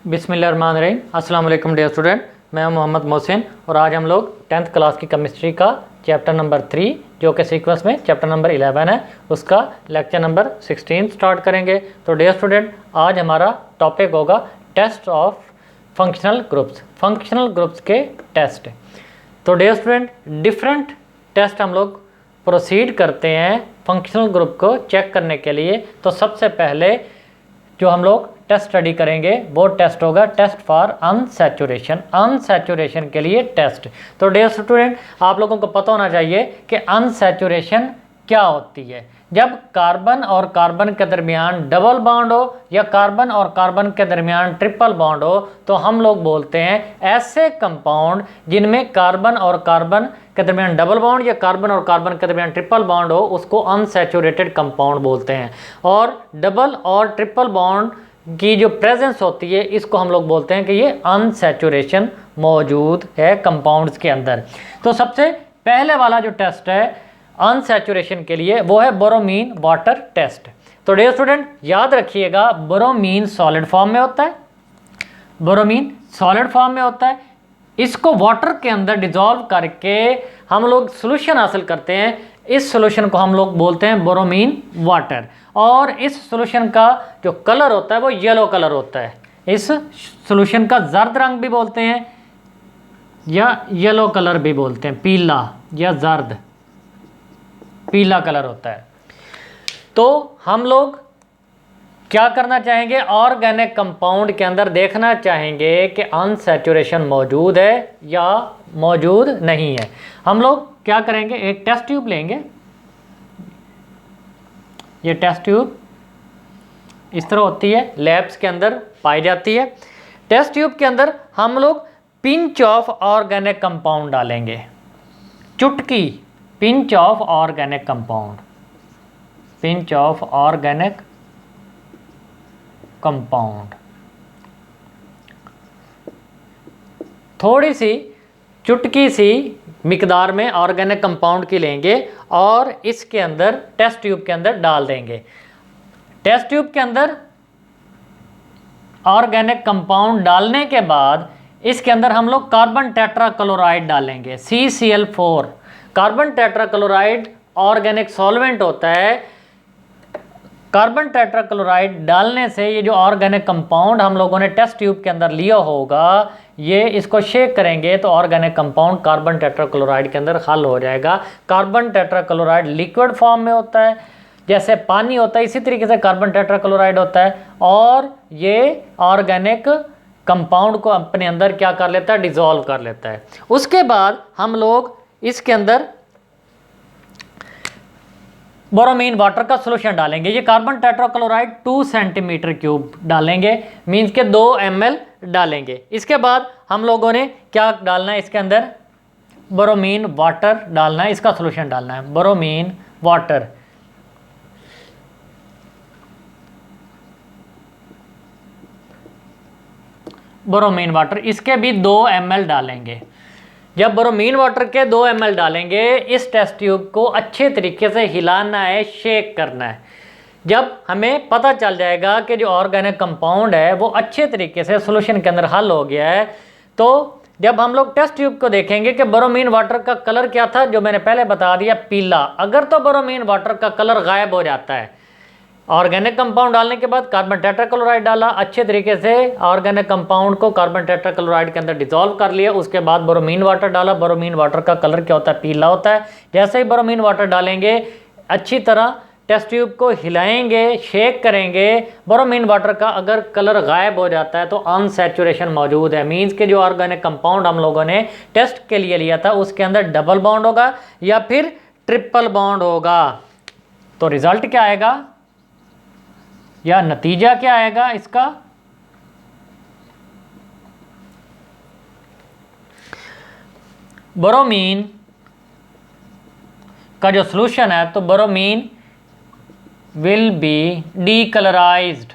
बिस्मिल्लाहिर्रहमानिर्रहीम। अस्सलाम वालेकुम डियर स्टूडेंट, मैं हूं मोहम्मद मोहसिन और आज हम लोग 10th क्लास की केमिस्ट्री का चैप्टर नंबर 3 जो कि सीक्वेंस में चैप्टर नंबर 11 है उसका लेक्चर नंबर 16 स्टार्ट करेंगे। तो डियर स्टूडेंट, आज हमारा टॉपिक होगा test of functional groups, functional groups के टेस्ट। तो डियर स्टूडेंट, डिफरेंट टेस्ट हम लोग प्रोसीड करते हैं फंक्शनल ग्रुप को चेक करने के लिए। तो सबसे पहले जो हम लोग टेस्ट स्टडी करेंगे वो टेस्ट होगा टेस्ट फॉर अनसैचुरेशन, अनसैचुरेशन के लिए टेस्ट। तो डियर स्टूडेंट, आप लोगों को पता होना चाहिए कि अनसैचुरेशन क्या होती है। जब कार्बन और कार्बन के दरमियान डबल बॉन्ड हो या कार्बन और कार्बन के दरमियान ट्रिपल बॉन्ड हो तो हम लोग बोलते हैं ऐसे कंपाउंड जिनमें कार्बन और कार्बन के दरमियान डबल बॉन्ड या कार्बन और कार्बन के दरमियान ट्रिपल बॉन्ड हो उसको अनसैचुरेटेड कंपाउंड बोलते हैं। और डबल और ट्रिपल बॉन्ड की जो प्रेजेंस होती है इसको हम लोग बोलते हैं कि ये अनसैचुरेशन मौजूद है कंपाउंड्स के अंदर। तो सबसे पहले वाला जो टेस्ट है अनसैचुरेशन के लिए वो है बोरोमीन वाटर टेस्ट। तो डियर स्टूडेंट, याद रखिएगा बोरोमीन सॉलिड फॉर्म में होता है, बोरोमीन सॉलिड फॉर्म में होता है। इसको वाटर के अंदर डिजॉल्व करके हम लोग सोल्यूशन हासिल करते हैं। इस सोल्यूशन को हम लोग बोलते हैं बोरोमीन वाटर। और इस सोल्यूशन का जो कलर होता है वो येलो कलर होता है। इस सोल्यूशन का जर्द रंग भी बोलते हैं या येलो कलर भी बोलते हैं, पीला या जर्द पीला कलर होता है। तो हम लोग क्या करना चाहेंगे, ऑर्गेनिक कंपाउंड के अंदर देखना चाहेंगे कि अनसैचुरेशन मौजूद है या मौजूद नहीं है। हम लोग क्या करेंगे, एक टेस्ट ट्यूब लेंगे। ये टेस्ट ट्यूब इस तरह होती है, लैब्स के अंदर पाई जाती है। टेस्ट ट्यूब के अंदर हम लोग पिंच ऑफ ऑर्गेनिक कंपाउंड डालेंगे, चुटकी pinch of organic compound, pinch of organic compound, थोड़ी सी चुटकी सी मिकदार में ऑर्गेनिक कंपाउंड की लेंगे और इसके अंदर टेस्ट ट्यूब के अंदर डाल देंगे। टेस्ट ट्यूब के अंदर ऑर्गेनिक कंपाउंड डालने के बाद इसके अंदर हम लोग कार्बन टेट्राक्लोराइड डालेंगे, CCl4। Carbon tetrachloride organic solvent होता है। कार्बन टेट्राक्लोराइड डालने से ये जो ऑर्गेनिक कंपाउंड हम लोगों ने टेस्ट ट्यूब के अंदर लिया होगा, ये इसको शेक करेंगे तो ऑर्गेनिक कंपाउंड कार्बन टेट्राक्लोराइड के अंदर हल हो जाएगा। कार्बन टेट्राक्लोराइड लिक्विड फॉर्म में होता है, जैसे पानी होता है इसी तरीके से कार्बन टेट्राक्लोराइड होता है। और ये ऑर्गेनिक कंपाउंड को अपने अंदर क्या कर लेता है, डिजॉल्व कर लेता है। उसके बाद हम लोग इसके अंदर बोरोमीन वाटर का सोल्यूशन डालेंगे। ये कार्बन टेट्राक्लोराइड 2 सेंटीमीटर क्यूब डालेंगे, मीन्स के 2 ml डालेंगे। इसके बाद हम लोगों ने क्या डालना है, इसके अंदर बोरोमीन वाटर डालना है, इसका सोल्यूशन डालना है बोरोमीन वाटर। बोरोमीन वाटर इसके भी 2 ml डालेंगे। जब बोरोमीन वाटर के 2 ml डालेंगे, इस टेस्ट ट्यूब को अच्छे तरीके से हिलाना है, शेक करना है। जब हमें पता चल जाएगा कि जो ऑर्गेनिक कंपाउंड है वो अच्छे तरीके से सोल्यूशन के अंदर हल हो गया है, तो जब हम लोग टेस्ट ट्यूब को देखेंगे कि बोरोमीन वाटर का कलर क्या था, जो मैंने पहले बता दिया, पीला। अगर तो बोरोमीन वाटर का कलर गायब हो जाता है, ऑर्गेनिक कंपाउंड डालने के बाद कार्बन टेट्राक्लोराइड डाला, अच्छे तरीके से ऑर्गेनिक कंपाउंड को कार्बन टेट्राक्लोराइड के अंदर डिसॉल्व कर लिया, उसके बाद बोरोमीन वाटर डाला। बोरोमीन वाटर का कलर क्या होता है, पीला होता है। जैसे ही बोरोमीन वाटर डालेंगे अच्छी तरह टेस्ट ट्यूब को हिलाएंगे, शेक करेंगे। बोरोमीन वाटर का अगर कलर गायब हो जाता है तो अनसैचुरेशन मौजूद है, मीन्स के जो ऑर्गेनिक कंपाउंड हम लोगों ने टेस्ट के लिए लिया था उसके अंदर डबल बॉन्ड होगा या फिर ट्रिपल बॉन्ड होगा। तो रिजल्ट क्या आएगा या नतीजा क्या आएगा इसका, बोरोमीन का जो सॉल्यूशन है तो बोरोमीन विल बी डीकलराइज्ड।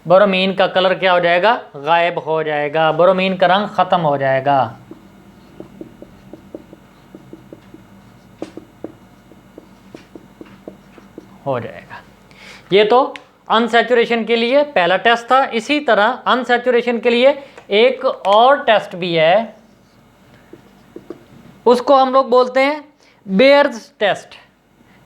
बोरोमीन का कलर क्या हो जाएगा, गायब हो जाएगा, बोरोमीन का रंग खत्म हो जाएगा। ये तो अनसैचुरेशन के लिए पहला टेस्ट था। इसी तरह अनसैचुरेशन के लिए एक और टेस्ट भी है, उसको हम लोग बोलते हैं बेयर्स टेस्ट।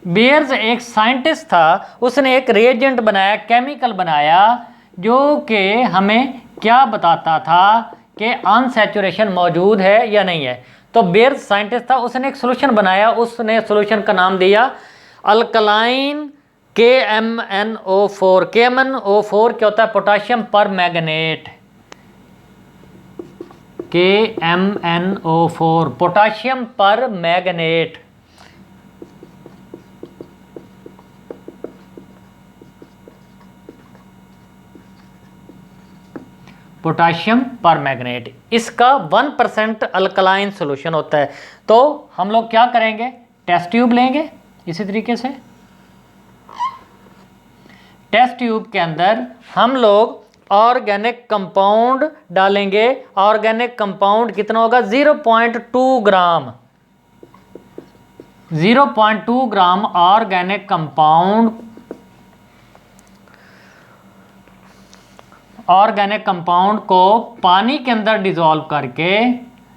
बेयर्स एक साइंटिस्ट था, उसने एक रिएजेंट बनाया, केमिकल बनाया, जो कि हमें क्या बताता था कि अनसैचुरेशन मौजूद है या नहीं है। तो बेयर्स साइंटिस्ट था, उसने एक सोल्यूशन बनाया, उसने सोल्यूशन का नाम दिया अल्कलाइन KMnO4। KMnO4 क्या होता है? पोटाशियम पर मैग्नेट। KMnO4 पोटाशियम पर मैग्नेट। पोटाशियम पर मैग्नेट, इसका 1% अल्कलाइन सॉल्यूशन होता है। तो हम लोग क्या करेंगे? टेस्ट ट्यूब लेंगे इसी तरीके से। टेस्ट ट्यूब के अंदर हम लोग ऑर्गेनिक कंपाउंड डालेंगे। ऑर्गेनिक कंपाउंड कितना होगा? 0.2 gram. 0.2 gram organic compound, organic compound को पानी के अंदर डिसॉल्व करके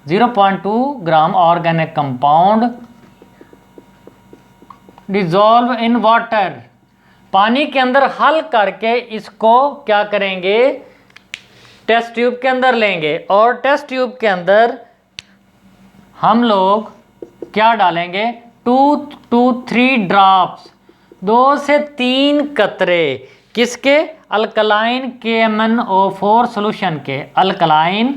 0.2 gram organic compound dissolve in water, पानी के अंदर हल करके इसको क्या करेंगे? टेस्ट ट्यूब के अंदर लेंगे। और टेस्ट ट्यूब के अंदर हम लोग क्या डालेंगे? 2 to 3 ड्रॉप्स, 2 से 3 कतरे। किसके? अल्कलाइन KMnO4 सॉल्यूशन के। अल्कलाइन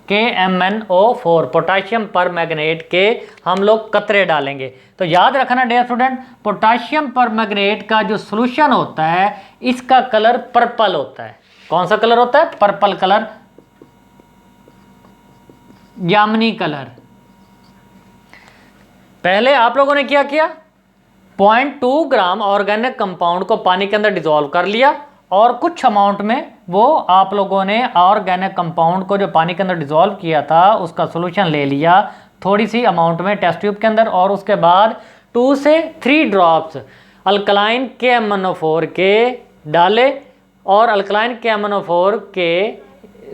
KMnO4 पोटाशियम पर मैग्नेट के हम लोग कतरे डालेंगे। तो याद रखना डियर स्टूडेंट, पोटाशियम पर मैग्नेट का जो सॉल्यूशन होता है इसका कलर पर्पल होता है। कौन सा कलर होता है? पर्पल कलर, जामुनी कलर। पहले आप लोगों ने क्या किया? 0.2 ग्राम ऑर्गेनिक कंपाउंड को पानी के अंदर डिसॉल्व कर लिया और कुछ अमाउंट में वो आप लोगों ने ऑर्गेनिक कंपाउंड को जो पानी के अंदर डिसॉल्व किया था उसका सॉल्यूशन ले लिया थोड़ी सी अमाउंट में टेस्ट ट्यूब के अंदर, और उसके बाद 2 से 3 ड्रॉप्स अल्कलाइन KMnO4 के डाले। और अल्कलाइन KMnO4 के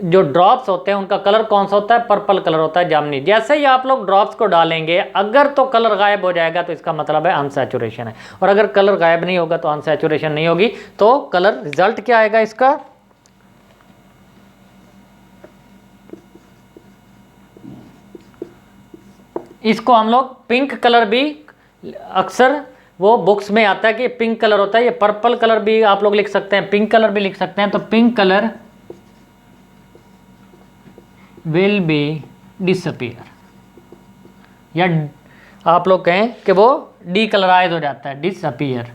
जो ड्रॉप्स होते हैं उनका कलर कौन सा होता है? पर्पल कलर होता है, जामुनी। जैसे ही आप लोग ड्रॉप्स को डालेंगे, अगर तो कलर गायब हो जाएगा तो इसका मतलब है अनसैचुरेशन है, और अगर कलर गायब नहीं होगा तो अनसैचुरेशन नहीं होगी। तो कलर रिजल्ट क्या आएगा इसका? इसको हम लोग पिंक कलर भी, अक्सर वो बुक्स में आता है कि पिंक कलर होता है, ये पर्पल कलर भी आप लोग लिख सकते हैं, पिंक कलर भी लिख सकते हैं। तो pink colour will be disappear, या आप लोग कहें कि वो डीकलराइज हो जाता है, डिसअपीयर।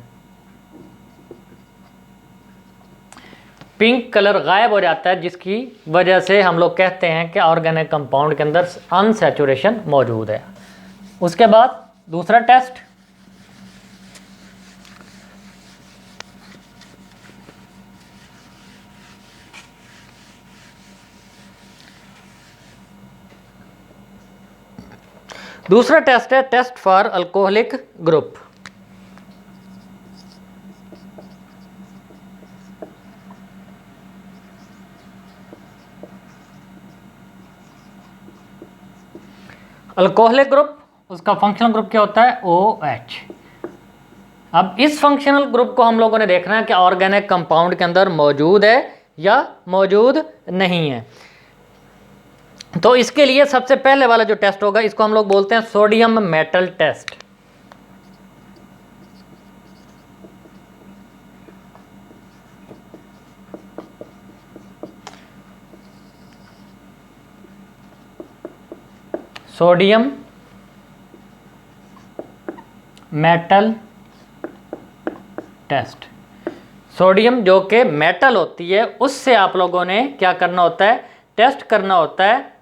पिंक कलर गायब हो जाता है, जिसकी वजह से हम लोग कहते हैं कि ऑर्गेनिक कंपाउंड के अंदर अनसैचुरेशन मौजूद है। उसके बाद दूसरा टेस्ट, दूसरा टेस्ट है test for alcoholic group. Alcoholic group, उसका फंक्शनल ग्रुप क्या होता है? OH। अब इस फंक्शनल ग्रुप को हम लोगों ने देखना है कि ऑर्गेनिक कंपाउंड के अंदर मौजूद है या मौजूद नहीं है। तो इसके लिए सबसे पहले वाला जो टेस्ट होगा इसको हम लोग बोलते हैं sodium metal test. Sodium metal test. Sodium जो कि मेटल होती है उससे आप लोगों ने क्या करना होता है? टेस्ट करना होता है।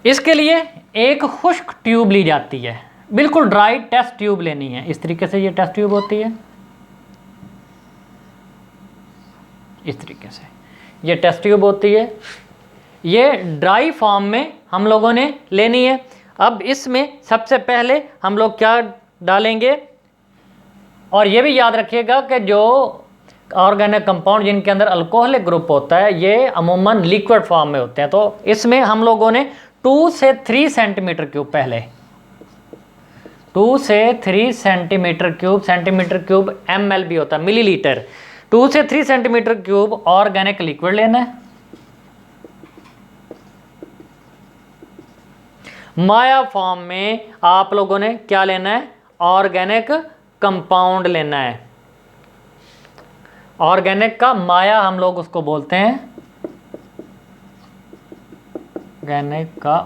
इसके लिए एक खुश्क ट्यूब ली जाती है, बिल्कुल ड्राई टेस्ट ट्यूब लेनी है। इस तरीके से ये टेस्ट ट्यूब होती है, इस तरीके से ये टेस्ट ट्यूब होती है। ये ड्राई फॉर्म में हम लोगों ने लेनी है। अब इसमें सबसे पहले हम लोग क्या डालेंगे? और ये भी याद रखिएगा कि जो ऑर्गेनिक कंपाउंड जिनके अंदर अल्कोहलिक ग्रुप होता है ये अमूमन लिक्विड फॉर्म में होते हैं। तो इसमें हम लोगों ने 2 से 3 सेंटीमीटर क्यूब, पहले 2 से 3 सेंटीमीटर क्यूब ml भी होता है, मिलीलीटर, 2 से 3 सेंटीमीटर क्यूब ऑर्गेनिक लिक्विड लेना है। माया फॉर्म में आप लोगों ने क्या लेना है, ऑर्गेनिक कंपाउंड लेना है। ऑर्गेनिक का माया हम लोग उसको बोलते हैं, ऑर्गेनिक का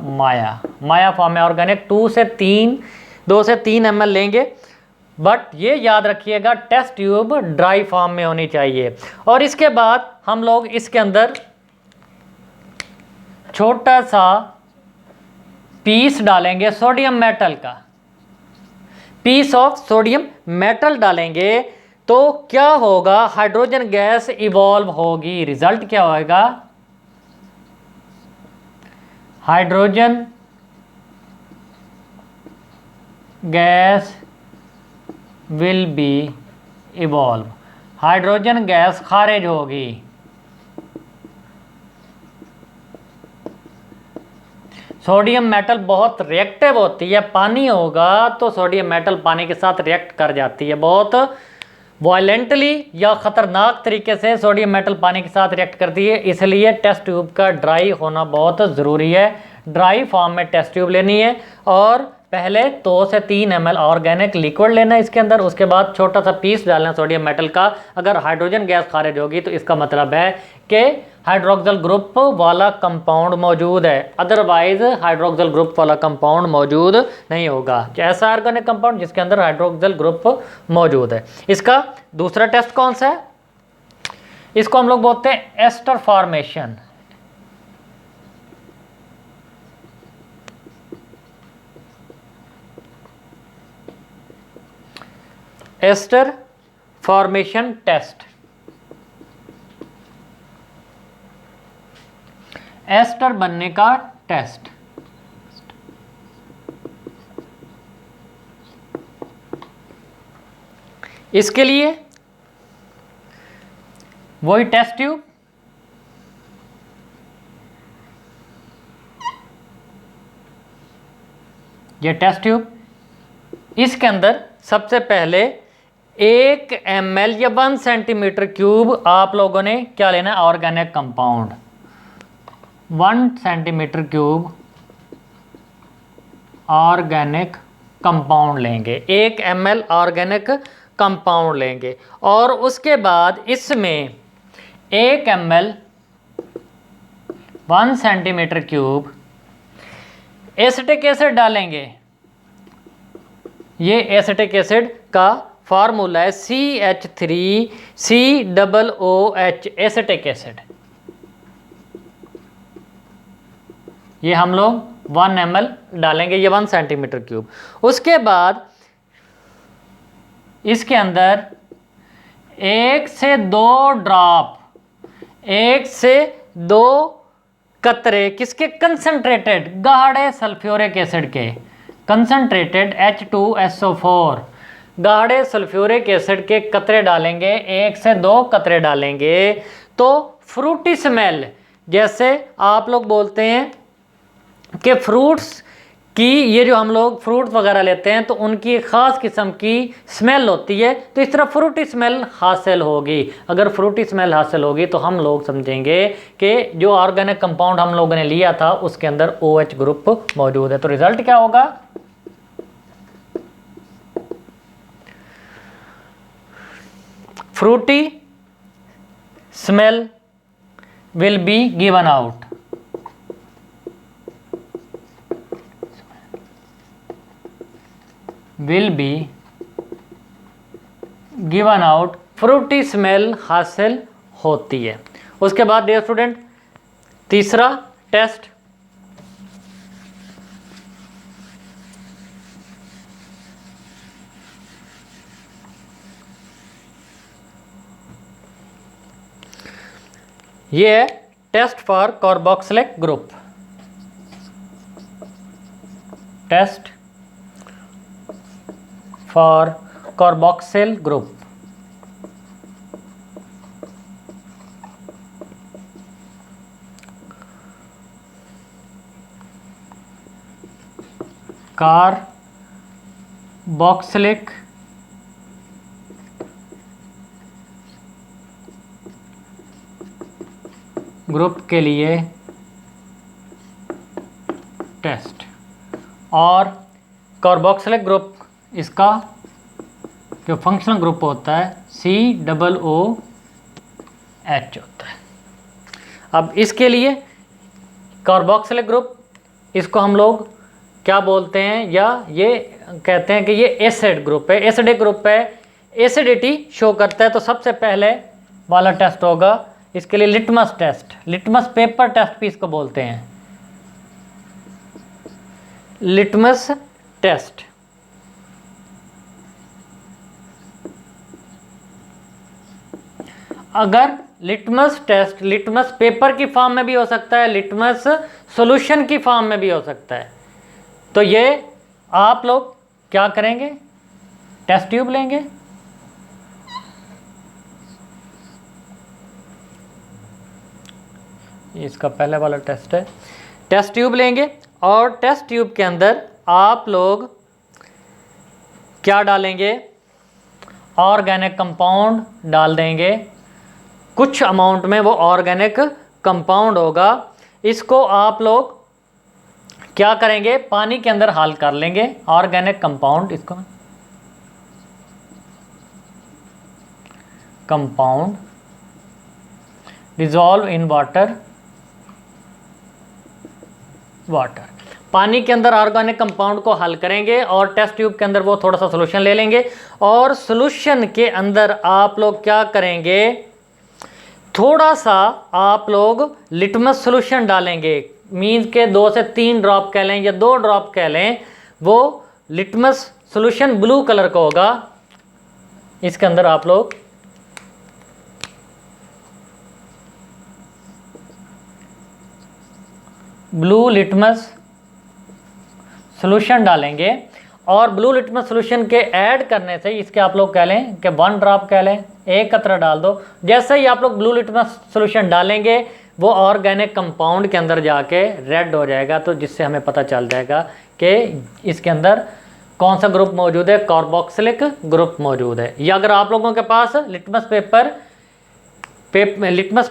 माया फॉर्म में ऑर्गेनिक 2 से 3 ml लेंगे। बट ये याद रखिएगा टेस्ट ट्यूब ड्राई फॉर्म में होनी चाहिए। और इसके बाद हम लोग इसके अंदर छोटा सा पीस डालेंगे सोडियम मेटल का, पीस ऑफ सोडियम मेटल डालेंगे तो क्या होगा, हाइड्रोजन गैस इवॉल्व होगी। रिजल्ट क्या होगा, hydrogen gas will be evolve, hydrogen gas खारिज होगी। सोडियम मेटल बहुत रिएक्टिव होती है, पानी होगा तो सोडियम मेटल पानी के साथ रिएक्ट कर जाती है, बहुत वायलेंटली या ख़तरनाक तरीके से सोडियम मेटल पानी के साथ रिएक्ट करती है। इसलिए टेस्ट ट्यूब का ड्राई होना बहुत ज़रूरी है। ड्राई फॉर्म में टेस्ट ट्यूब लेनी है और पहले 2 से 3 ml ऑर्गेनिक लिक्विड लेना है इसके अंदर, उसके बाद छोटा सा पीस डालना सोडियम मेटल का। अगर हाइड्रोजन गैस खारिज होगी तो इसका मतलब है कि हाइड्रोक्सिल ग्रुप वाला कंपाउंड मौजूद है, अदरवाइज हाइड्रोक्सिल ग्रुप वाला कंपाउंड मौजूद नहीं होगा। ऐसा ऑर्गेनिक कंपाउंड जिसके अंदर हाइड्रोक्सिल ग्रुप मौजूद है। इसका दूसरा टेस्ट कौन सा है, इसको हम लोग बोलते हैं ester formation. Ester formation test, ester बनने का टेस्ट। इसके लिए वही टेस्ट ट्यूब, ये टेस्ट ट्यूब, इसके अंदर सबसे पहले 1 ml या 1 सेंटीमीटर क्यूब आप लोगों ने क्या लेना है, organic compound. 1 centimetre cube organic compound लेंगे, 1 ml ऑर्गेनिक कंपाउंड लेंगे। और उसके बाद इसमें 1 ml 1 centimetre cube acetic acid डालेंगे। ये एसिटिक एसिड का फार्मूला है CH3COOH, एसिटिक एसिड। ये हम लोग 1 ml डालेंगे, ये 1 सेंटीमीटर क्यूब। उसके बाद इसके अंदर 1 से 2 ड्रॉप, 1 से 2 कतरे किसके, कंसंट्रेटेड गाढ़े सल्फ्यूरिक एसिड के, कंसंट्रेटेड H2SO4 गाढ़े सल्फ्यूरिक एसिड के कतरे डालेंगे, 1 से 2 कतरे डालेंगे। तो फ्रूटी स्मेल, जैसे आप लोग बोलते हैं कि फ्रूट्स की, ये जो हम लोग फ्रूट्स वगैरह लेते हैं तो उनकी एक ख़ास किस्म की स्मेल होती है, तो इस तरह फ्रूटी स्मेल हासिल होगी। अगर फ्रूटी स्मेल हासिल होगी तो हम लोग समझेंगे कि जो ऑर्गेनिक कंपाउंड हम लोगों ने लिया था उसके अंदर OH ग्रुप मौजूद है। तो रिजल्ट क्या होगा, Frooti smell will be given out, will be given out, Frooti smell हासिल होती है। उसके बाद डियर स्टूडेंट तीसरा टेस्ट, ये है test for carboxylic group, test for carboxyl group. Carboxylic group के लिए टेस्ट। और कार्बोक्सिलिक ग्रुप इसका जो फंक्शनल ग्रुप होता है COOH होता है। अब इसके लिए कार्बोक्सिलिक ग्रुप, इसको हम लोग क्या बोलते हैं, या ये कहते हैं कि ये एसिड ग्रुप है, एसिडिक ग्रुप है, एसिडिटी शो करता है। तो सबसे पहले वाला टेस्ट होगा इसके लिए litmus test, litmus paper test भी इसको बोलते हैं, लिटमस टेस्ट। अगर लिटमस टेस्ट लिटमस पेपर की फॉर्म में भी हो सकता है, लिटमस सॉल्यूशन की फॉर्म में भी हो सकता है। तो ये आप लोग क्या करेंगे, टेस्ट ट्यूब लेंगे, इसका पहले वाला टेस्ट है, टेस्ट ट्यूब लेंगे और टेस्ट ट्यूब के अंदर आप लोग क्या डालेंगे, ऑर्गेनिक कंपाउंड डाल देंगे। कुछ अमाउंट में वो ऑर्गेनिक कंपाउंड होगा। इसको आप लोग क्या करेंगे, पानी के अंदर हल कर लेंगे ऑर्गेनिक कंपाउंड, इसको कंपाउंड डिजॉल्व इन वाटर, पानी के अंदर ऑर्गेनिक कंपाउंड को हल करेंगे और टेस्ट ट्यूब के अंदर वो थोड़ा सा सोल्यूशन ले लेंगे। और सोल्यूशन के अंदर आप लोग क्या करेंगे, थोड़ा सा आप लोग लिटमस सोल्यूशन डालेंगे, मीन्स के 2 से 3 ड्रॉप कह लें या 2 ड्रॉप कह लें। वो लिटमस सोल्यूशन ब्लू कलर का होगा। इसके अंदर आप लोग ब्लू लिटमस सॉल्यूशन डालेंगे और ब्लू लिटमस सॉल्यूशन के ऐड करने से इसके आप लोग कह लें कि 1 ड्रॉप कह लें, 1 कतरा डाल दो। जैसे ही आप लोग ब्लू लिटमस सॉल्यूशन डालेंगे वो ऑर्गेनिक कंपाउंड के अंदर जाके रेड हो जाएगा, तो जिससे हमें पता चल जाएगा कि इसके अंदर कौन सा ग्रुप मौजूद है, कार्बोक्सिलिक ग्रुप मौजूद है। या अगर आप लोगों के पास लिटमस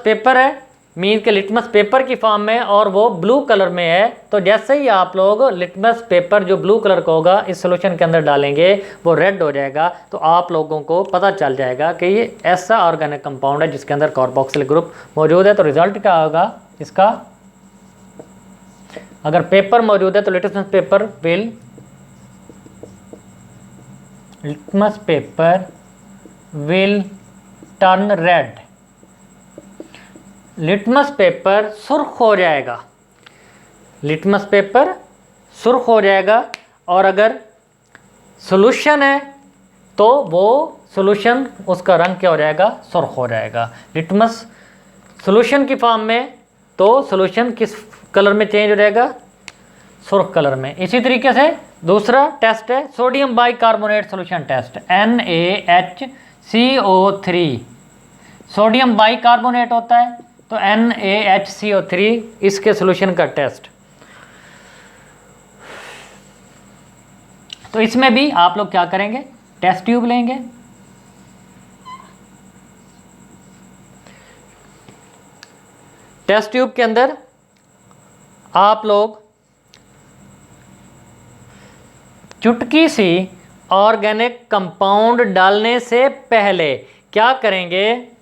पेपर है, मीन के लिटमस पेपर की फॉर्म में और वो ब्लू कलर में है, तो जैसे ही आप लोग लिटमस पेपर जो ब्लू कलर का होगा इस सोल्यूशन के अंदर डालेंगे वो रेड हो जाएगा। तो आप लोगों को पता चल जाएगा कि ये ऐसा ऑर्गेनिक कंपाउंड है जिसके अंदर कार्बोक्सिलिक ग्रुप मौजूद है। तो रिजल्ट क्या होगा इसका, अगर पेपर मौजूद है तो litmus paper will turn red, litmus paper सुर्ख हो जाएगा, लिटमस पेपर सुर्ख हो जाएगा। और अगर सॉल्यूशन है तो वो सॉल्यूशन उसका रंग क्या हो जाएगा, सुर्ख हो जाएगा। लिटमस सॉल्यूशन की फॉर्म में तो सॉल्यूशन किस कलर में चेंज हो जाएगा, सुर्ख कलर में। इसी तरीके से दूसरा टेस्ट है sodium bicarbonate solution test, NaHCO3, sodium bicarbonate होता है तो NaHCO3 इसके सॉल्यूशन का टेस्ट। तो इसमें भी आप लोग क्या करेंगे, टेस्ट ट्यूब लेंगे, टेस्ट ट्यूब के अंदर आप लोग चुटकी सी ऑर्गेनिक कंपाउंड डालने से पहले क्या करेंगे,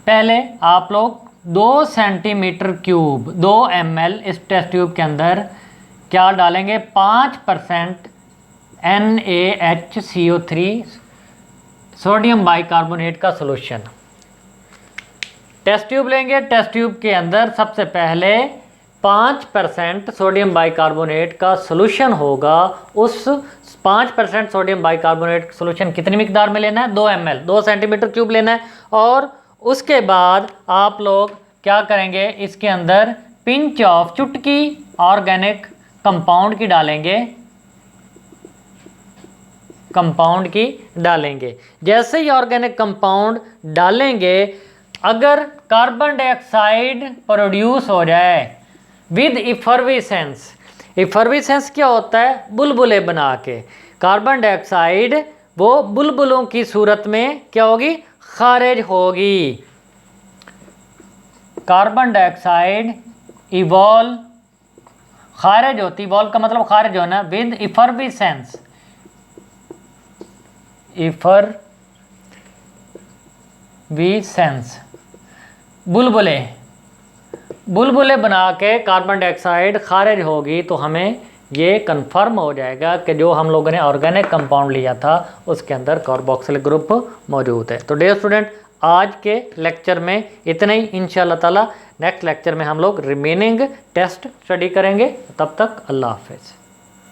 पहले आप लोग 2 सेंटीमीटर क्यूब 2 ml इस टेस्ट ट्यूब के अंदर क्या डालेंगे, 5% NaHCO3 सोडियम बाइकार्बोनेट का सॉल्यूशन। टेस्ट ट्यूब लेंगे, टेस्ट ट्यूब के अंदर सबसे पहले 5% सोडियम बाइकार्बोनेट का सॉल्यूशन होगा। उस 5% सोडियम बाइकार्बोनेट सॉल्यूशन कितनी मिकदार में लेना है, 2 ml 2 सेंटीमीटर क्यूब लेना है। और उसके बाद आप लोग क्या करेंगे, इसके अंदर पिंच ऑफ चुटकी ऑर्गेनिक कंपाउंड की डालेंगे, कंपाउंड की डालेंगे। जैसे ही ऑर्गेनिक कंपाउंड डालेंगे, अगर कार्बन डाइऑक्साइड प्रोड्यूस हो जाए विद इफर्विसेंस, इफर्विसेंस क्या होता है? बुलबुले बना के। कार्बन डाइऑक्साइड वो बुलबुलों की सूरत में क्या होगी? खारिज होगी। कार्बन डाइऑक्साइड इवॉल्व, खारिज होती, इवॉल्व का मतलब खारिज होना, विद इफर्विसेंस, इफर्विसेंस बुलबुले, बुलबुले बना के कार्बन डाइऑक्साइड खारिज होगी। तो हमें ये कंफर्म हो जाएगा कि जो हम लोगों ने ऑर्गेनिक कंपाउंड लिया था उसके अंदर कार्बोक्सिल ग्रुप मौजूद है। तो डियर स्टूडेंट, आज के लेक्चर में इतना ही। इंशाल्लाह ताला नेक्स्ट लेक्चर में हम लोग रिमेनिंग टेस्ट स्टडी करेंगे। तब तक अल्लाह हाफिज़।